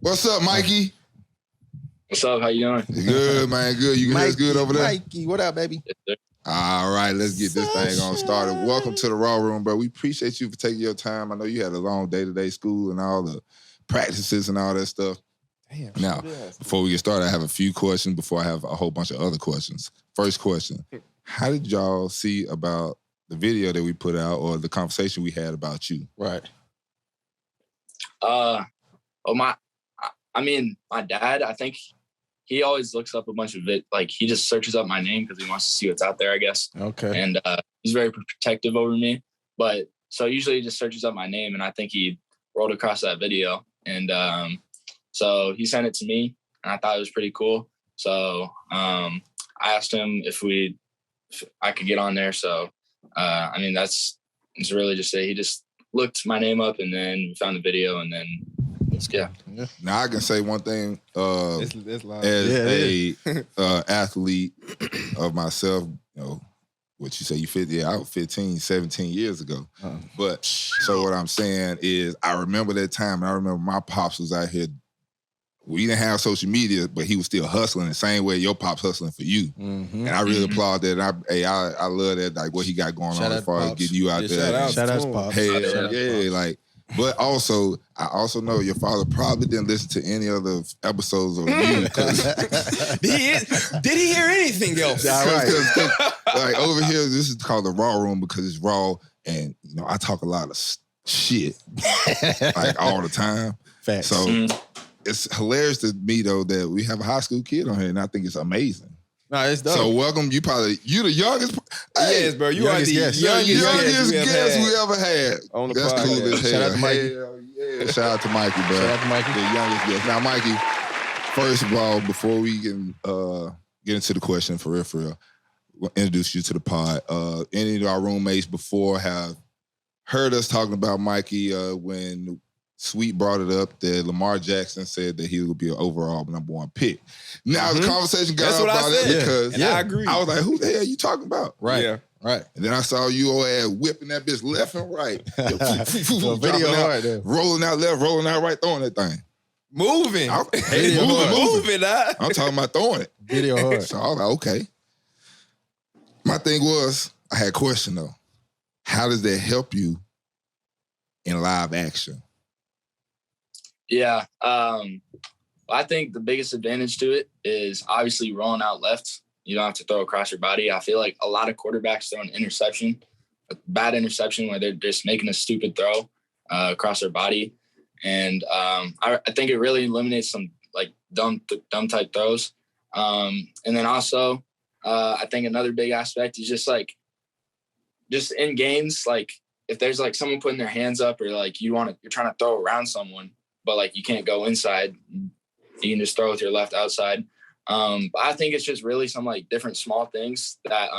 What's up, Mikey? What's up? How you doing? Good, man. Good. You guys good over there? Mikey, what up, baby? Yes, All right, let's get this thing on started. Welcome to the Raw Room, bro. We appreciate you for taking your time. I know you had a long day-to-day school and all the practices and all that stuff. Damn. Now, before we get started, I have a few questions before I have a whole bunch of other questions. First question, how did y'all see about the video that we put out or the conversation we had about you? Right. Well, my dad, I think he always looks up a bunch of it. Like, he just searches up my name because he wants to see what's out there, I guess. Okay. And he's very protective over me. But so usually he just searches up my name, and I think he rolled across that video. And so he sent it to me, and I thought it was pretty cool. So I asked him if I could get on there. So, it's really just he just looked my name up, and then we found the video, and then yeah. Now I can say one thing It's as a athlete of myself, what you say you fit, I was 15, 17 years ago. But so what I'm saying is I remember that time, and I remember my pops was out here. We didn't have social media, but he was still hustling the same way your pop's hustling for you. Mm-hmm. And I really applaud that. And I love that, like what he got going on as far as getting you out there. Shout out to Pops. But also, I also know your father probably didn't listen to any other episodes of you. Did he hear anything else? All right. Like over here, this is called the Raw Room because it's raw, and I talk a lot of shit like all the time. Facts. So it's hilarious to me though that we have a high school kid on here, and I think it's amazing. No, it's dope. So welcome. You the youngest. Yes, bro. You are the youngest guest we ever had. On the That's podcast. cool as hell. Shout out to Mikey. Yeah. Shout out to Mikey, bro. Shout out to Mikey. The youngest guest. Now, Mikey, first of all, before we can get into the question for real, we'll introduce you to the pod. Any of our roommates before have heard us talking about Mikey when Sweet brought it up that Lamar Jackson said that he would be an overall number one pick. Now the conversation got up about that because I agree. I was like, who the hell are you talking about? Right. Yeah. Right. And then I saw you all whipping that bitch left and right. Video hard there. Rolling out left, rolling out right, throwing that thing. Moving. Moving. I'm talking about throwing it. Video hard. So I was like, okay. My thing was, I had a question though. How does that help you in live action? Yeah. I think the biggest advantage to it is obviously rolling out left. You don't have to throw across your body. I feel like a lot of quarterbacks throw an interception, a bad interception where they're just making a stupid throw across their body. And I think it really eliminates some like dumb type throws. And then also, I think another big aspect is just in games, like if there's like someone putting their hands up or like you're trying to throw around someone, but like you can't go inside, you can just throw with your left outside. But I think it's just really some like different small things that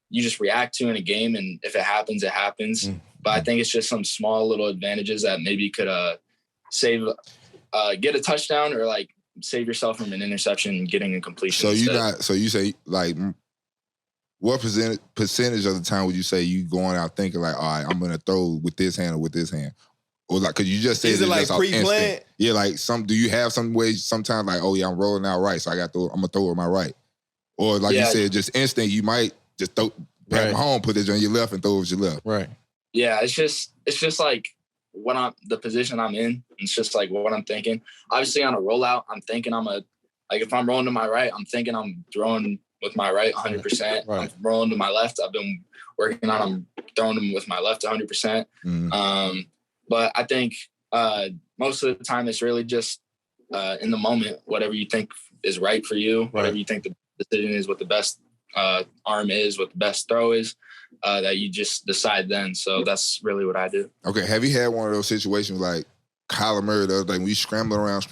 you just react to in a game, and if it happens, it happens. But I think it's just some small little advantages that maybe could get a touchdown or like save yourself from an interception and getting a completion. So you say like what percentage of the time would you say you going out thinking like, all right, I'm gonna throw with this hand or with this hand? Or like, cause you just said is it like pre-planned? Yeah, like do you have some ways sometimes like, oh yeah, I'm rolling out right, so I'm gonna throw with my right. Or like you said, just instinct, you might just throw pat my home, put it on your left and throw it with your left. Right. Yeah, it's just like the position I'm in, it's just like what I'm thinking. Obviously on a rollout, I'm thinking if I'm rolling to my right, I'm thinking I'm throwing with my right 100%. Right. I'm rolling to my left, I've been working on I'm throwing them with my left 100%. But I think most of the time it's really just in the moment, whatever you think is right for you, whatever you think the decision is, what the best arm is, what the best throw is, that you just decide then. So that's really what I do. Okay. Have you had one of those situations like Kyler Murray the other day when you scramble around,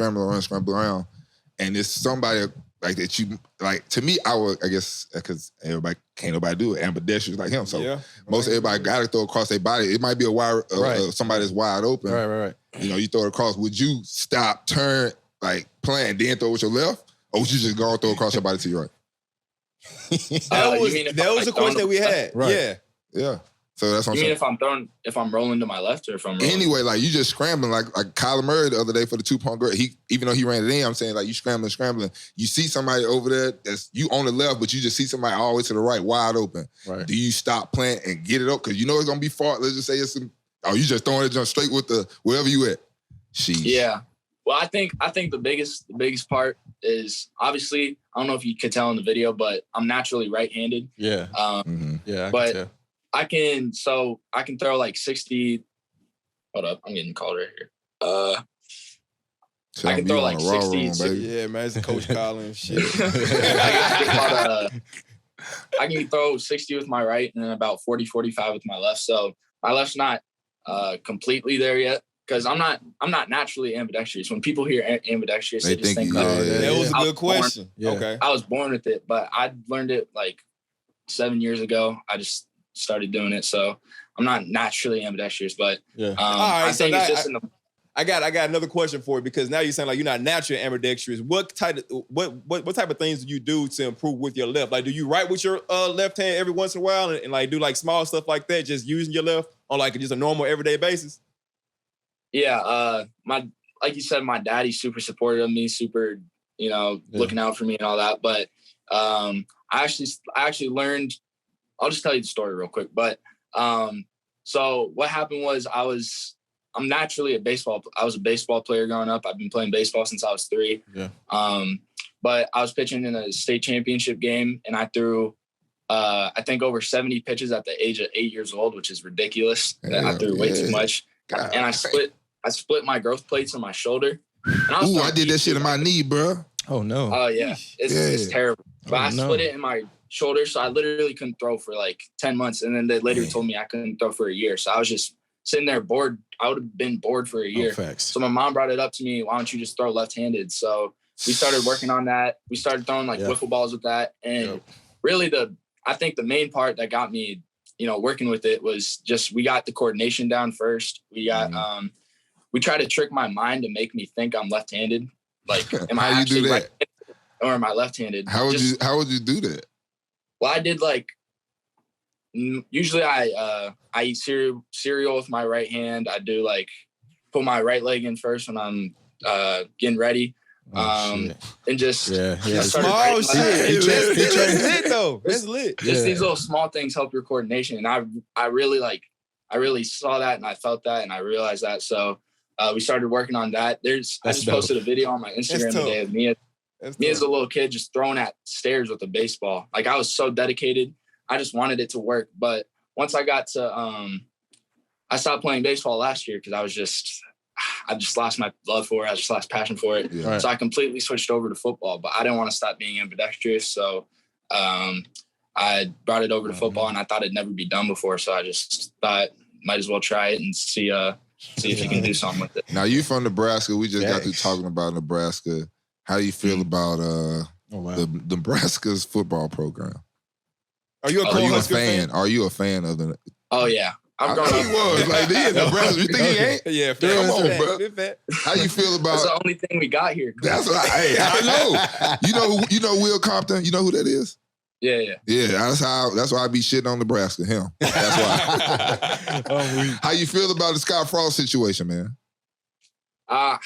and it's somebody like that you like? To me, I guess because can't nobody do it, ambidextrous like him. So most everybody got to throw across their body. It might be a wide, somebody that's wide open. Right. You throw it across. Would you stop, turn, like playing, then throw with your left, or would you just go and throw across your body to your right? That was the question that we had. Right. Yeah. So that's what You I'm mean saying. if I'm rolling to my left or if I'm rolling? Anyway, like you just scrambling like Kyler Murray the other day for the 2-point guard. Even though he ran it in, I'm saying like you scrambling. You see somebody over there that's you on the left, but you just see somebody all the way to the right, wide open. Right. Do you stop playing and get it up? Because you know it's gonna be far. Let's just say it's you just throwing it jump straight with the wherever you at. Sheesh. Yeah. Well, I think the biggest part is obviously I don't know if you could tell in the video, but I'm naturally right-handed. Yeah. Yeah. But I can throw like 60. Hold up, I'm getting called right here. I can throw like 60. Yeah, man, it's Coach Collins shit. I can throw 60 with my right and then about 40, 45 with my left. So my left's not completely there yet because I'm not naturally ambidextrous. When people hear ambidextrous, they just think, that was a good question. Okay. I was born with it, but I learned it like 7 years ago. I just started doing it. So I'm not naturally ambidextrous, but all right, I think it's just I got another question for you because now you sound like you're not naturally ambidextrous. What type of things do you do to improve with your left? Like, do you write with your left hand every once in a while and like do like small stuff like that, just using your left on like just a normal everyday basis? Yeah, like you said, my daddy's super supportive of me, super, looking out for me and all that. But I actually learned. I'll just tell you the story real quick. But so what happened was I'm naturally I was a baseball player growing up. I've been playing baseball since I was 3. Yeah. But I was pitching in a state championship game and I threw, I think over 70 pitches at the age of 8 years old, which is ridiculous. I threw way too much. God, and I split my growth plates in my shoulder. And I did that shit in my knee, bro. Oh no. Oh yeah. It's terrible. But I split it in my shoulder. So I literally couldn't throw for like 10 months. And then they later told me I couldn't throw for a year. So I was just sitting there bored. I would have been bored for a year. So my mom brought it up to me. Why don't you just throw left-handed? So we started working on that. We started throwing like wiffle balls with that. And really I think the main part that got me, working with it was just, we got the coordination down first. We got, we try to trick my mind to make me think I'm left-handed. Like, am I actually right or am I left-handed? How would you do that? Well, I did like, usually I eat cereal with my right hand. I do like put my right leg in first when I'm getting ready. And just small shit. That's lit though. That's lit. Just these little small things help your coordination. And I really saw that and I felt that and I realized that. So we started working on that. I just posted a video on my Instagram today of me as a little kid just throwing at stairs with a baseball. Like I was so dedicated. I just wanted it to work. But once I got to, I stopped playing baseball last year because I just lost my love for it. I just lost passion for it. Yeah. So I completely switched over to football, but I didn't want to stop being ambidextrous. So I brought it over to football and I thought it'd never be done before. So I just thought might as well try it and see if you can do something with it. Now you from Nebraska. We just got through talking about Nebraska. How do you feel about the Nebraska's football program? Are you a fan? Are you a fan of the? Oh yeah, I'm going. He was like, Nebraska. You think he ain't? Yeah, come on, bro. How you feel about? That's the only thing we got here. That's what I know. You know Will Compton. You know who that is? Yeah. That's why I be shitting on Nebraska. Him. That's why. How you feel about the Scott Frost situation, man? I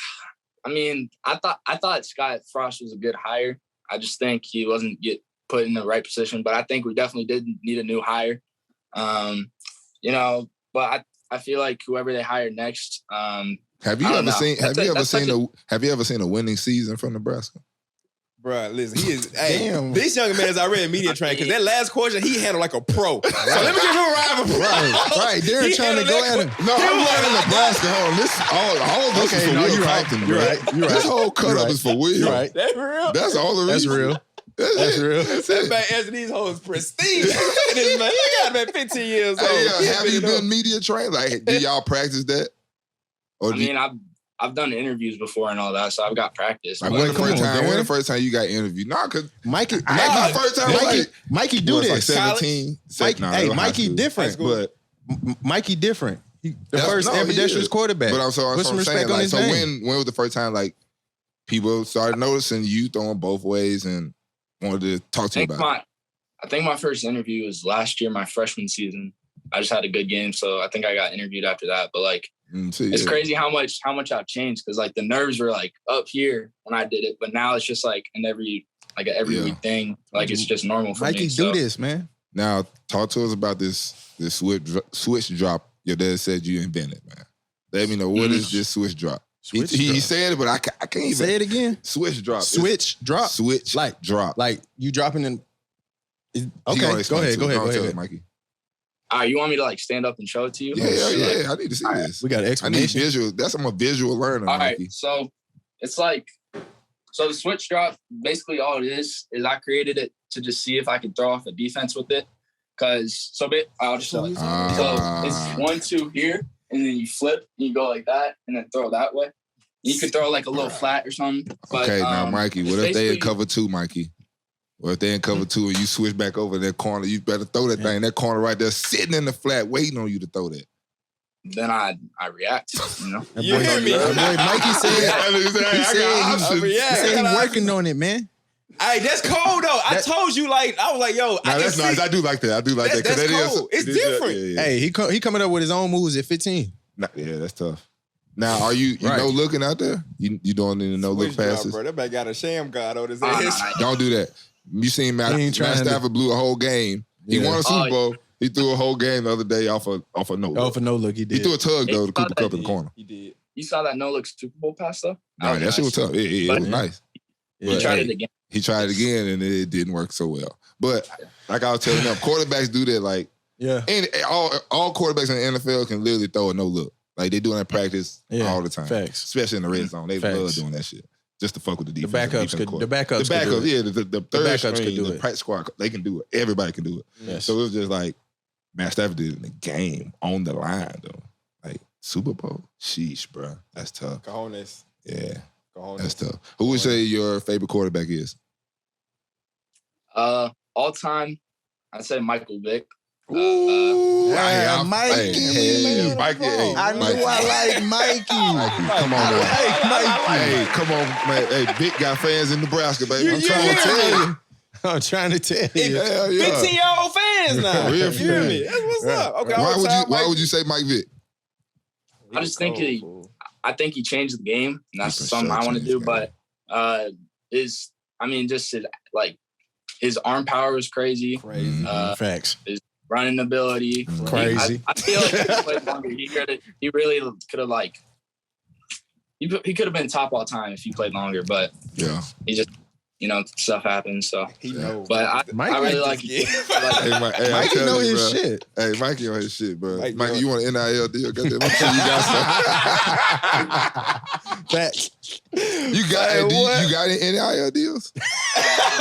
mean, I thought Scott Frost was a good hire. I just think he wasn't put in the right position, but I think we definitely did need a new hire. But I feel like whoever they hire next. Have you ever seen a winning season from Nebraska? Bro, listen, he is. Damn. This young man is already media trained because that last question he handled like a pro. So let me give him a round of applause. Right. Darren trying to go at him. No, I'm learning Nebraska. All of this is for Will Compton. You're right. This whole cut up is for Will. You're right. That's real. That's all the reason. That's real. That man answering these hoes prestige. This man, he got about 15 years old. Have you been media trained? Like, do y'all practice that? I've done interviews before and all that, so I've got practice. Like, when the first time you got interviewed? Nah, because Mikey do do this. Like 17. Mikey different. But Mikey different. The first ambidextrous quarterback. But I'm saying, like, so when was the first time like people started noticing you throwing both ways and wanted to talk to you about it? I think my first interview was last year, my freshman season. I just had a good game, so I think I got interviewed after that. But like, it's crazy how much I've changed because like the nerves were like up here when I did it, but now it's just like an every week thing. Like it's just normal for Mikey, me. do this, man. Now, talk to us about this switch drop your dad said you invented, man. Let me know, what is this switch drop? He said it, but I can't even. Say it again. Switch drop. Switch drop. Switch like drop. Like you dropping in. Okay, go ahead, Mikey. All right, you want me to like stand up and show it to you? Yeah. I need to see this. We got an explanation. I need visual. I'm a visual learner, all Mikey. Right, so it's like, so the switch drop, basically all it is I created it to just see if I could throw off a defense with it. I'll just show you. So it's 1-2 here, and then you flip, and you go like that, and then throw that way. You could throw like a little flat or something. But, okay, now Mikey, what if they in cover 2, Mikey? What if they in cover 2 and you switch back over that corner? You better throw that thing. That corner right there, sitting in the flat, waiting on you to throw that. Then I react, you know. You hear me? Mikey said he he working on it, man. Hey, that's cold though. I told you, like, I was like, yo, that's nice. I do like that. That's cold. It's different. Yeah. Hey, he coming up with his own moves at 15. Yeah, that's tough. Now, are you no looking out there? You doing any no look passes? Bro, that man got a sham god on his head. Don't do that. You seen Matt Stafford blew a whole game. He won a Super Bowl. He threw a whole game the other day off a no look. Off a no look, he did. He threw a tug though to Cooper Kupp in the corner. He did. You saw that no look Super Bowl pass though? No, that shit was tough. It was nice. He tried it again. He tried it again and it didn't work so well. But like I was telling them, quarterbacks do that. Like, and all quarterbacks in the NFL can literally throw a no look. Like they do it in practice all the time. Facts. Especially in the red zone. They love doing that shit. Just to fuck with the defense. The backups, the third string, the practice squad, they can do it. Everybody can do it. Yes. So it was just like Matt Stafford did it in the game, on the line though. Like Super Bowl, sheesh, bro, that's tough. Cojones. Yeah, that's tough. Who would say your favorite quarterback is? All time, I'd say Michael Vick. Ooh, Mikey. Mikey. I like Mikey. Come on, man. Hey, come on, man. Hey, Vick got fans in Nebraska, baby. I'm trying to tell you. Hell yeah. 15-year-old fans now. Real you hear me? That's what's up. Okay. Why would you say Mike Vick? I just think he changed the game, and that's something I want to do. But his arm power is crazy. Facts. His running ability, crazy. I feel like if he played longer, he really could have he could have been top all time if he played longer. But he just stuff happens. So he knows. But I really like it. Mikey know his shit. Hey, Mikey know his shit, bro. Mikey, you want an NIL deal? Goddamn, I'm sure you got some. Facts. You got any NIL deals?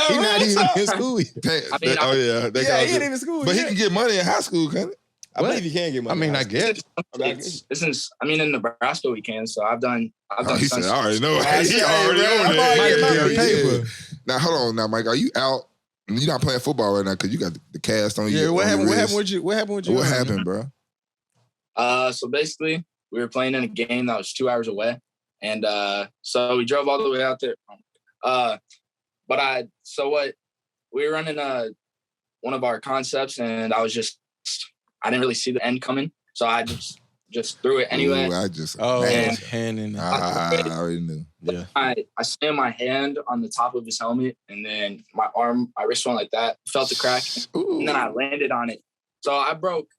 He's not even in school yet. He ain't in school. But he can get money in high school, can't he? I believe he can get money. I mean, I guess. In Nebraska we can. So I've done. He said, I already know. He already paper. Now hold on, now Mike, are you out? You're not playing football right now because you got the cast on you. Yeah, what happened with you? What happened, bro? So basically, we were playing in a game that was 2 hours away, and so we drove all the way out there. We were running one of our concepts, and I didn't really see the end coming, so I just threw it anyway. Ooh, hand in. I already knew. Yeah. I slammed my hand on the top of his helmet, and then my wrist went like that. Felt the crack, and then I landed on it. So I broke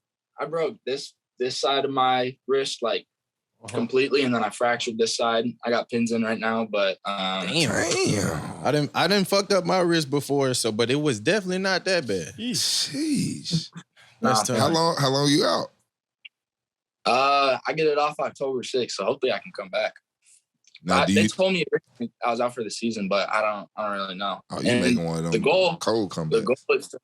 this side of my wrist completely, and then I fractured this side. I got pins in right now, but damn. I didn't fucked up my wrist before, but it was definitely not that bad. Jeez. That's tough. How long you out? I get it off October 6th, so hopefully I can come back. Now, they told me I was out for the season, but I don't really know. Oh, you making one of them? The goal comeback. The goal is to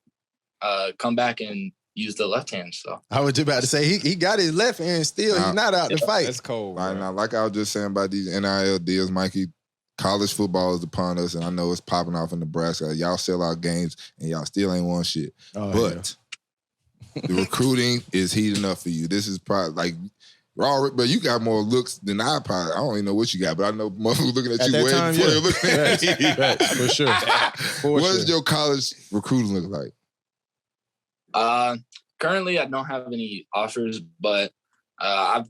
come back and use the left hand. So I was just about to say he got his left hand still. He's not out to fight. That's cold. Right now, like I was just saying about these NIL deals, Mikey. College football is upon us, and I know it's popping off in Nebraska. Y'all sell out games, and y'all still ain't won shit. But the recruiting is heating up for you. This is probably but you got more looks than I probably. I don't even know what you got, but I know motherfuckers looking at you way before they're looking at you. For sure. What does your college recruiting look like? currently I don't have any offers, but I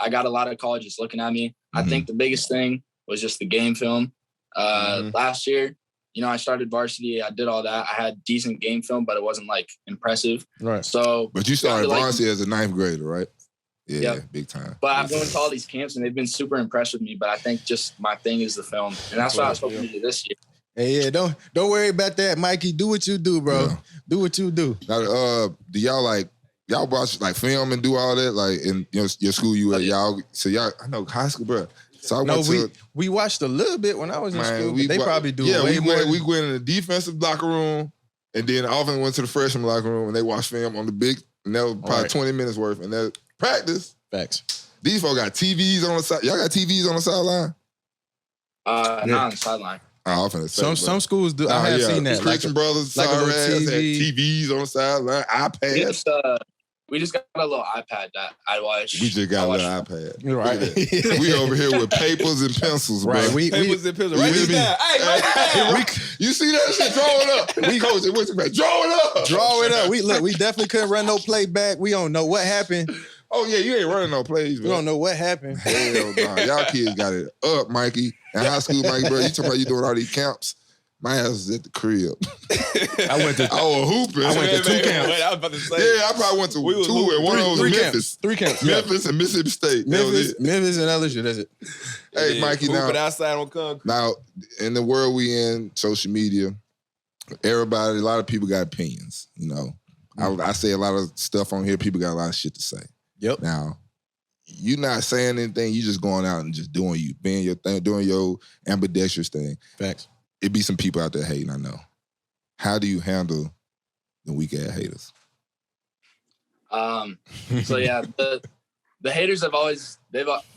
got a lot of colleges looking at me. I think the biggest thing was just the game film. Last year, I started varsity. I did all that. I had decent game film, but it wasn't like impressive. Right. So, but you started varsity as a 9th grader, right? Yeah, big time. But I've went to all these camps and they've been super impressed with me. But I think just my thing is the film, and that's what I was hoping to do this year. Hey, yeah, don't worry about that, Mikey. Do what you do, bro. Yeah. Do what you do. Now, do y'all watch like film and do all that like in your school? You at y'all? So y'all, I know high school, bro. So we watched a little bit when I was in school. But they probably do. Yeah, way more. We went in the defensive locker room, and then often went to the freshman locker room and they watched film on the big. And that was probably 20 minutes worth, and that practice. Facts. These folks got TVs on the side. Y'all got TVs on the sideline? Not on the sideline. Some schools do. I have seen that. Christian Brothers, like had TVs on the sideline, iPads. We just got a little iPad that I watch. We just got a little iPad. Right. We over here with papers and pencils, bro. Right. Papers and pencils. Write this down. Hey, you see that shit? Draw it up. Coach, what's it? Draw it up. Draw it up. We definitely couldn't run no play back. We don't know what happened. Oh, yeah, you ain't running no plays, man. We don't know what happened. Hell no. Y'all kids got it up, Mikey. In high school, Mikey, bro, you talking about you doing all these camps? My ass was at the crib. I was hooping. I went to 2 camps. I was about to say. Yeah, I probably went to 2, and one of those was Memphis. 3 camps. Memphis and Mississippi State. Memphis and LSU, that's it. Hey, Mikey, now. Hooping outside on concrete. Now, in the world we in, social media, a lot of people got opinions, I say a lot of stuff on here, people got a lot of shit to say. Yep. Now, you not saying anything, you just going out and just doing you, being your thing, doing your ambidextrous thing. Facts. It be some people out there hating, I know. How do you handle the weak ass haters? So yeah, the haters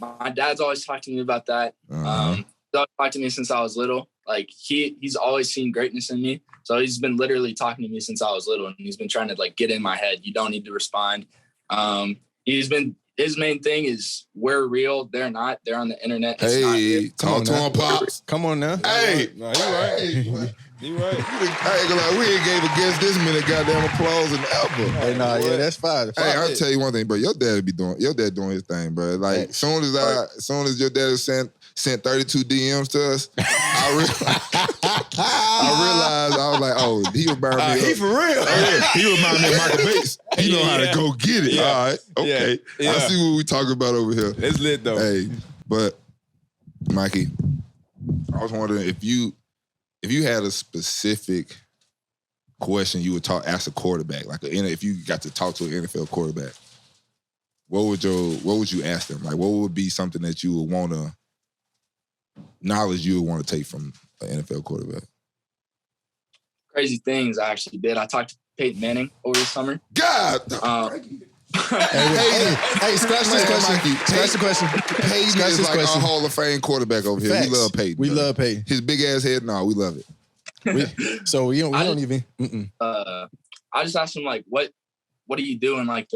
my dad's always talked to me about that. He's always talked to me since I was little. Like he's always seen greatness in me. So he's been literally talking to me since I was little, and he's been trying to like get in my head. You don't need to respond. His main thing is we're real. They're not. They're on the internet. Hey, talk to him, Pops. Come on now. Hey. No, you right. You right. I ain't gonna lie, we ain't gave a guest this many goddamn applause in ever. Hey, yeah, that's fine. Hey, I'll tell you one thing, bro. Your dad doing his thing, bro. Like, soon as your dad sent 32 DMs to us, I realized, I was like, oh, he was burning me up. He for real. He reminded me of Michael Bates. He know how to go get it. Yeah. All right. Okay. Yeah. I see what we talking about over here. It's lit, though. Hey, but, Mikey, I was wondering if you had a specific question you would ask a quarterback, like if you got to talk to an NFL quarterback, what would you ask them? Like, what would be something that you would want to knowledge you would want to take from an NFL quarterback? Crazy things I actually did. I talked to Peyton Manning over the summer. God. Hey, scratch this question. Mikey, scratch the question. Peyton is like our Hall of Fame quarterback over here. Facts. We love Peyton. We love Peyton. His big ass head, no, we love it. We don't even. I just asked him like, what do you do in like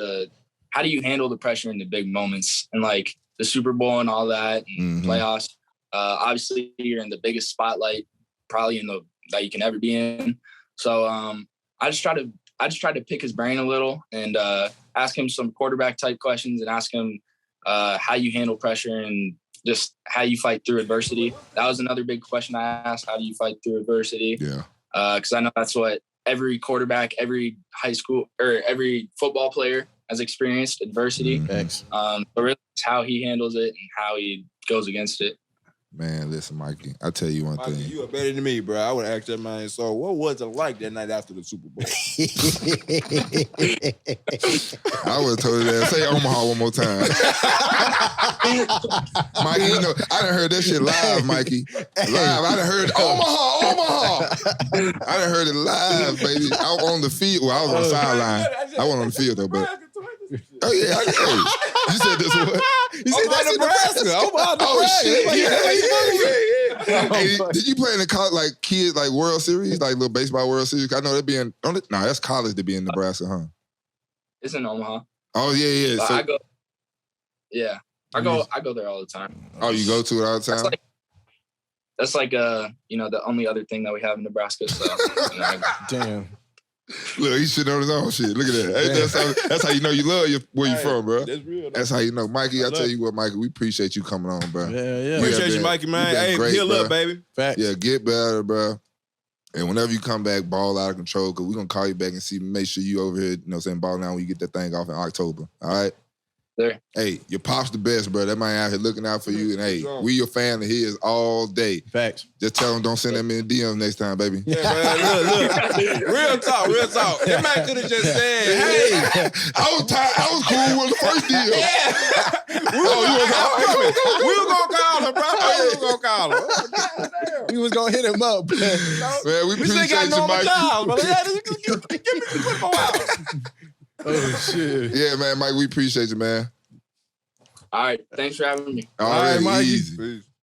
how do you handle the pressure in the big moments and like the Super Bowl and all that and playoffs? Obviously, you're in the biggest spotlight probably that you can ever be in. So I just tried to pick his brain a little and ask him some quarterback type questions and ask him how you handle pressure and just how you fight through adversity. That was another big question I asked. How do you fight through adversity? Yeah. Because I know that's what every quarterback, every high school or every football player has experienced, adversity. Thanks. But really it's how he handles it and how he goes against it. Man, listen, Mikey, I'll tell you one thing. You are better than me, bro. I would ask that man, so what was it like that night after the Super Bowl? I would have told you that. Say Omaha one more time. Mikey, I done heard that shit live, Mikey. Live. I done heard Omaha. I done heard it live, baby. I was on the field. Well, I was on the sideline. I wasn't on the field, though, but... Oh, yeah. You said this one. You said that's Nebraska. Yeah. Hey, did you play in the kids like World Series, like little baseball World Series? I know they'd be in. No, that's college to be in Nebraska, huh? It's in Omaha. Oh yeah. So, I go. Yeah, I go there all the time. Oh, you go to it all the time? That's like the only other thing that we have in Nebraska. So Damn. Look, he shit on his own shit. Look at that. Hey, that's how you know you love where you from, bro. That's real. That's how you know. Mikey, I tell you what, Mikey, we appreciate you coming on, bro. Yeah. Appreciate you, Mikey, man. Hey, great, heal bro. up, baby. Facts. Yeah, get better, bro. And whenever you come back, ball out of control, because we're going to call you back and make sure you over here, you know what I'm saying, balling out when you get that thing off in October. All right? Sure. Hey, your pop's the best, bro. That man out here looking out for you. And, hey, we your family here all day. Facts. Just tell him don't send that many DMs next time, baby. Yeah, man, look. Real talk. That man could have just said, hey. I was cool with the first DM. Yeah. We were going to call him, bro. We were going to call him. We was going to hit him up. Man, we still appreciate got you, normal Mike. jobs, but give me some more hours. Oh, shit. Yeah, man, Mike, we appreciate you, man. All right. Thanks for having me. All right, Mikey. easy. Peace.